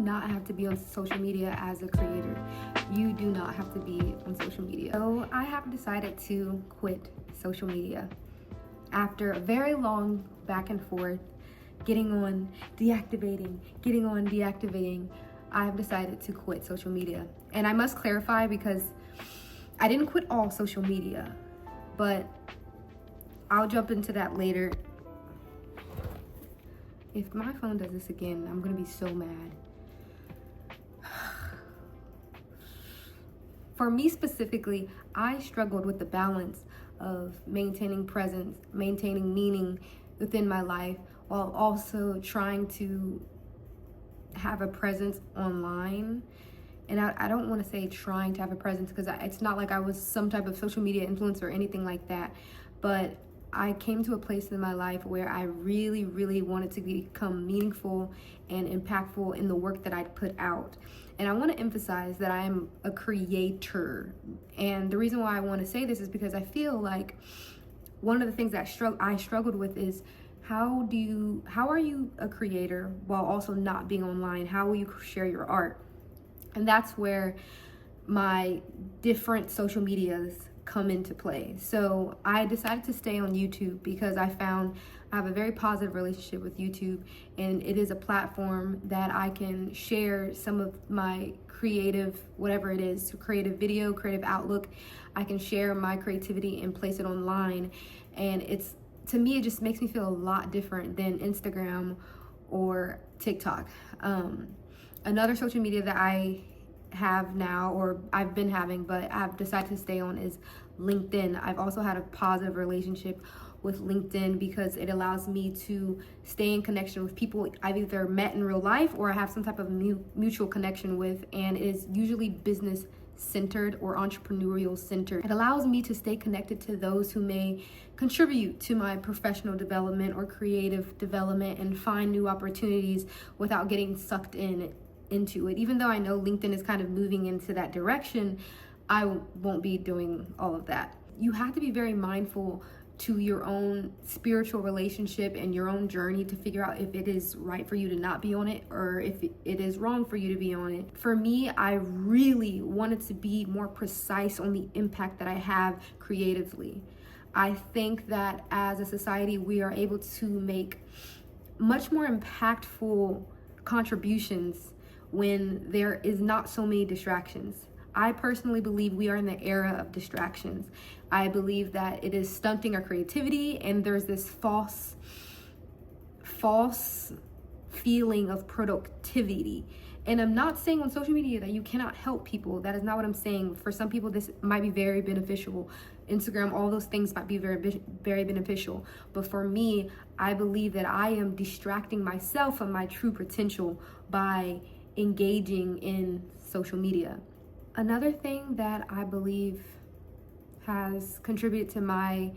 not have to be on social media as a creator. You do not have to be on social media. So I have decided to quit social media. After a very long back and forth, getting on, deactivating, getting on, deactivating, I've decided to quit social media. And I must clarify, because I didn't quit all social media, but I'll jump into that later. If my phone does this again, I'm gonna be so mad. For me specifically, I struggled with the balance of maintaining presence, maintaining meaning within my life, while also trying to have a presence online. And I don't want to say trying to have a presence, because it's not like I was some type of social media influencer or anything like that, but I came to a place in my life where I really, really wanted to become meaningful and impactful in the work that I'd put out. And I want to emphasize that I am a creator. And the reason why I want to say this is because I feel like one of the things that I struggled with is, how are you a creator while also not being online? How will you share your art? And that's where my different social medias come into play. So I decided to stay on YouTube because I found I have a very positive relationship with YouTube, and it is a platform that I can share some of my creative, whatever it is, creative video, creative outlook. I can share my creativity and place it online. And to me, it just makes me feel a lot different than Instagram or TikTok. Another social media that I have now, or I've been having, but I've decided to stay on, is LinkedIn. I've also had a positive relationship with LinkedIn because it allows me to stay in connection with people I've either met in real life or I have some type of mutual connection with, and it is usually business centered or entrepreneurial centered. It allows me to stay connected to those who may contribute to my professional development or creative development and find new opportunities without getting sucked into it. Even though I know LinkedIn is kind of moving into that direction, I won't be doing all of that. You have to be very mindful to your own spiritual relationship and your own journey to figure out if it is right for you to not be on it, or if it is wrong for you to be on it. For me, I really wanted to be more precise on the impact that I have creatively. I think that as a society, we are able to make much more impactful contributions when there is not so many distractions. I personally believe we are in the era of distractions. I believe that it is stunting our creativity, and there's this false feeling of productivity. And I'm not saying on social media that you cannot help people. That is not what I'm saying. For some people, this might be very beneficial. Instagram, all those things might be very, very beneficial. But for me, I believe that I am distracting myself from my true potential by engaging in social media. Another thing that I believe has contributed to my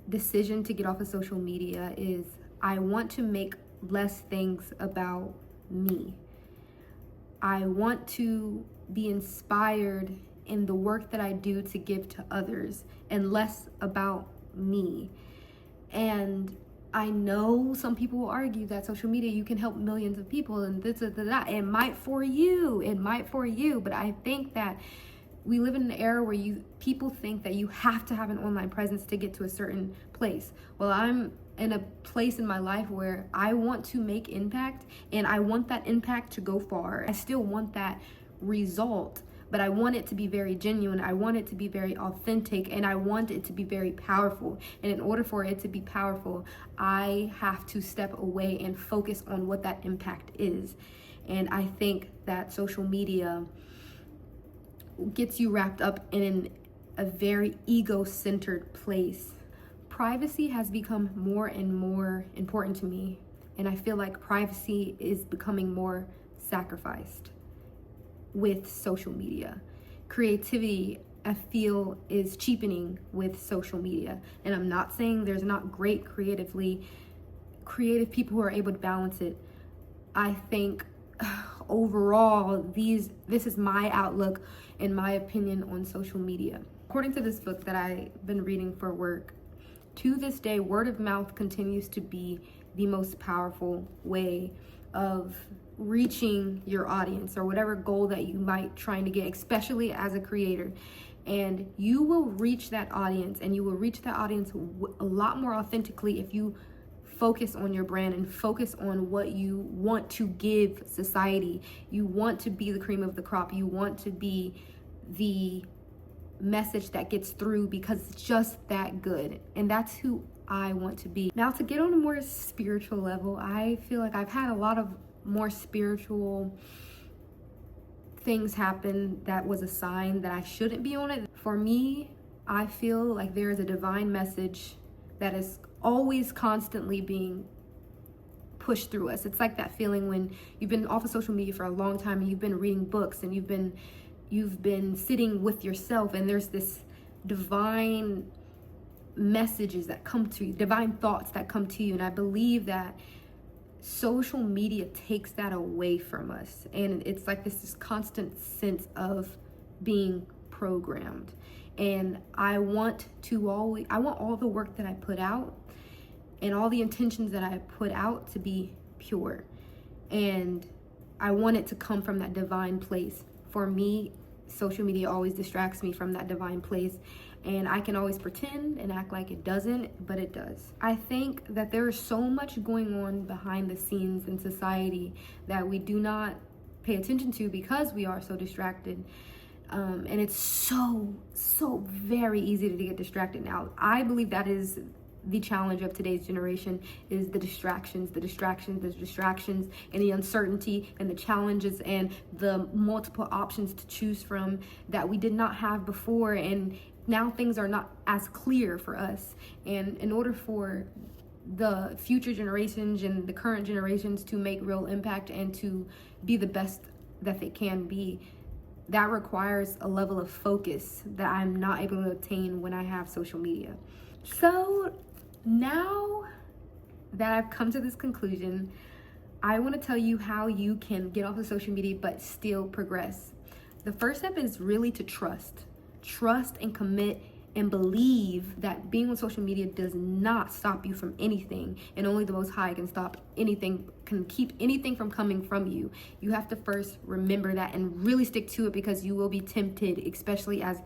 decision to get off of social media is I want to make less things about me. I want to be inspired in the work that I do to give to others and less about me. And I know some people will argue that social media, you can help millions of people and this, that. It might for you, but I think that we live in an era where people think that you have to have an online presence to get to a certain place. Well, I'm in a place in my life where I want to make impact, and I want that impact to go far. I still want that result, but I want it to be very genuine. I want it to be very authentic, and I want it to be very powerful. And in order for it to be powerful, I have to step away and focus on what that impact is. And I think that social media gets you wrapped up in a very ego-centered place. Privacy has become more and more important to me, and I feel like privacy is becoming more sacrificed with social media. Creativity, I feel, is cheapening with social media. And I'm not saying there's not great creative people who are able to balance it. I think overall, this is my outlook and my opinion on social media. According to this book that I've been reading for work, to this day, word of mouth continues to be the most powerful way of reaching your audience or whatever goal that you might trying to get, especially as a creator. And you will reach that audience, and you will reach that audience a lot more authentically if you focus on your brand and focus on what you want to give society. You want to be the cream of the crop. You want to be the message that gets through because it's just that good. And that's who I want to be. Now, to get on a more spiritual level, I feel like I've had a lot of more spiritual things happen that was a sign that I shouldn't be on it. For me, I feel like there is a divine message that is always constantly being pushed through us. It's like that feeling when you've been off of social media for a long time and you've been reading books and you've been sitting with yourself, and there's this divine messages that come to you, divine thoughts that come to you. And I believe that social media takes that away from us, and it's like this constant sense of being programmed. And I want all the work that I put out and all the intentions that I put out to be pure, and I want it to come from that divine place. For me, social media always distracts me from that divine place, and I can always pretend and act like it doesn't, but it does. I think that there is so much going on behind the scenes in society that we do not pay attention to because we are so distracted. And it's so very easy to get distracted now. I believe that is the challenge of today's generation, is the distractions, and the uncertainty and the challenges and the multiple options to choose from that we did not have before. And now things are not as clear for us. And in order for the future generations and the current generations to make real impact and to be the best that they can be, that requires a level of focus that I'm not able to obtain when I have social media. So now that I've come to this conclusion, I want to tell you how you can get off of social media but still progress. The first step is really to trust and commit and believe that being on social media does not stop you from anything, and only the Most High can keep anything from coming from you. You have to first remember that and really stick to it, because you will be tempted, especially as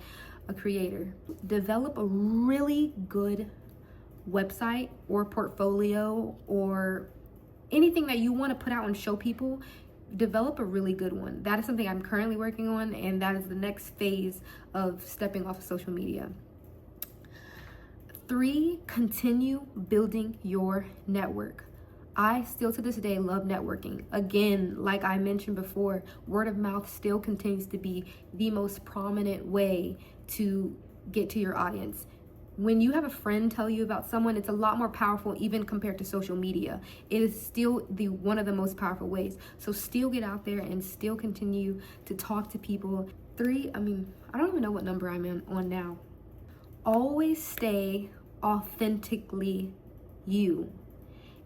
a creator. Develop a really good website or portfolio or anything that you want to put out and show people. Develop a really good one. That is something I'm currently working on, and that is the next phase of stepping off of social media. 3, continue building your network. I still to this day love networking. Again, like I mentioned before, word of mouth still continues to be the most prominent way to get to your audience. When you have a friend tell you about someone, it's a lot more powerful even compared to social media. It is still one of the most powerful ways. So still get out there and still continue to talk to people. 3, I don't even know what number I'm on now. Always stay authentically you.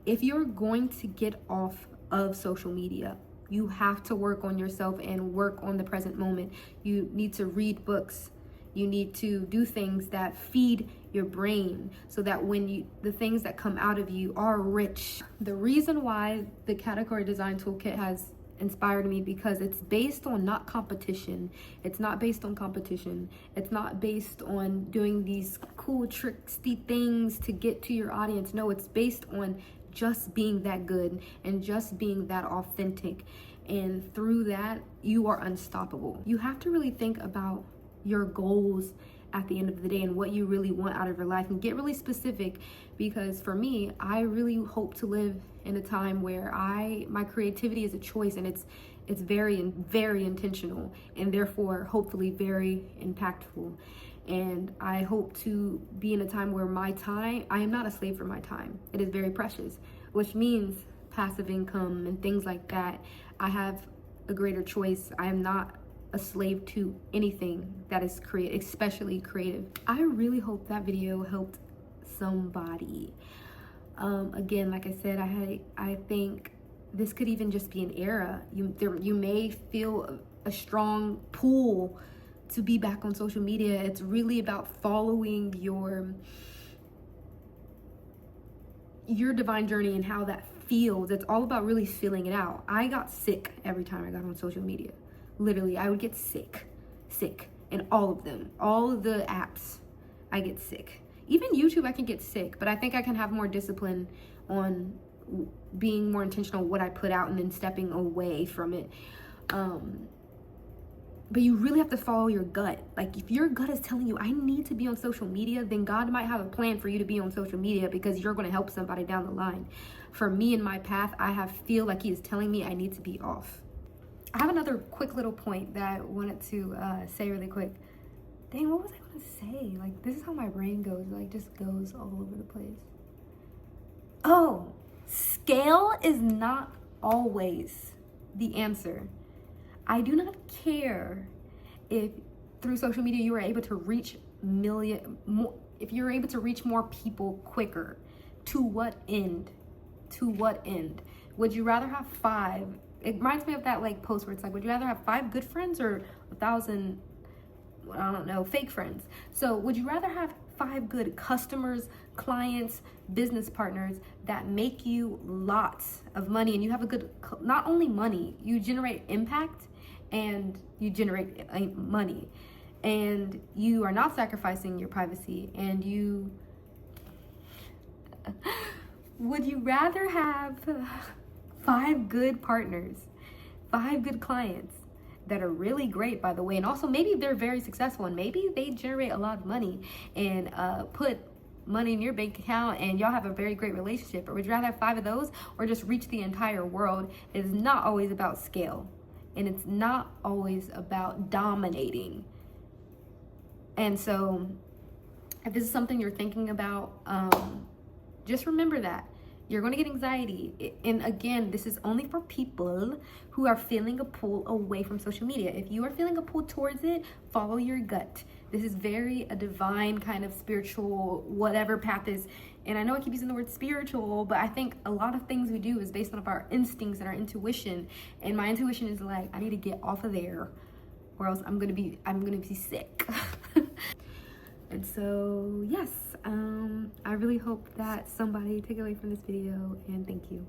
If you're going to get off of social media, you have to work on yourself and work on the present moment. You need to read books. You need to do things that feed your brain so that the things that come out of you are rich. The reason why the Category Design Toolkit has inspired me, because it's based on not competition. It's not based on competition. It's not based on doing these cool tricksy things to get to your audience. No, it's based on just being that good and just being that authentic. And through that, you are unstoppable. You have to really think about your goals at the end of the day and what you really want out of your life, and get really specific, because for me, I really hope to live in a time where my creativity is a choice, and it's very intentional, and therefore hopefully very impactful. And I hope to be in a time where I am not a slave for my time. It is very precious, which means passive income and things like that. I have a greater choice. I am not a slave to anything that is creative, especially creative. I really hope that video helped somebody. Again, like I said, I think this could even just be an era. You may feel a strong pull to be back on social media. It's really about following your divine journey and how that feels. It's all about really feeling it out. I got sick every time I got on social media. Literally, I would get sick. In all of them. All of the apps, I get sick. Even YouTube, I can get sick, but I think I can have more discipline on being more intentional what I put out and then stepping away from it. But you really have to follow your gut. Like, if your gut is telling you, I need to be on social media, then God might have a plan for you to be on social media because you're going to help somebody down the line. For me in my path, feel like he is telling me I need to be off. I have another quick little point that I wanted to say really quick. Dang, what was I going to say? Like, this is how my brain goes. Like, just goes all over the place. Oh, scale is not always the answer. I do not care if through social media you are able to reach if you're able to reach more people quicker. To what end? To what end? Would you rather have 5? It reminds me of that like post where it's like, would you rather have 5 good friends or 1,000, I don't know, fake friends? So would you rather have 5 good customers, clients, business partners that make you lots of money, and you have a good, not only money, you generate impact and you generate money, and you are not sacrificing your privacy, and you would you rather have 5 good partners, 5 good clients that are really great, by the way, and also maybe they're very successful and maybe they generate a lot of money and put money in your bank account and y'all have a very great relationship? Or would you rather have 5 of those or just reach the entire world? It is not always about scale, and it's not always about dominating. And so if this is something you're thinking about, just remember that you're going to get anxiety. And again, this is only for people who are feeling a pull away from social media. If you are feeling a pull towards it, follow your gut. This is very a divine kind of spiritual, whatever path is. And I know I keep using the word spiritual, but I think a lot of things we do is based on our instincts and our intuition. And my intuition is like, I need to get off of there or else I'm gonna be sick. And so, yes, I really hope that somebody take away from this video, and thank you.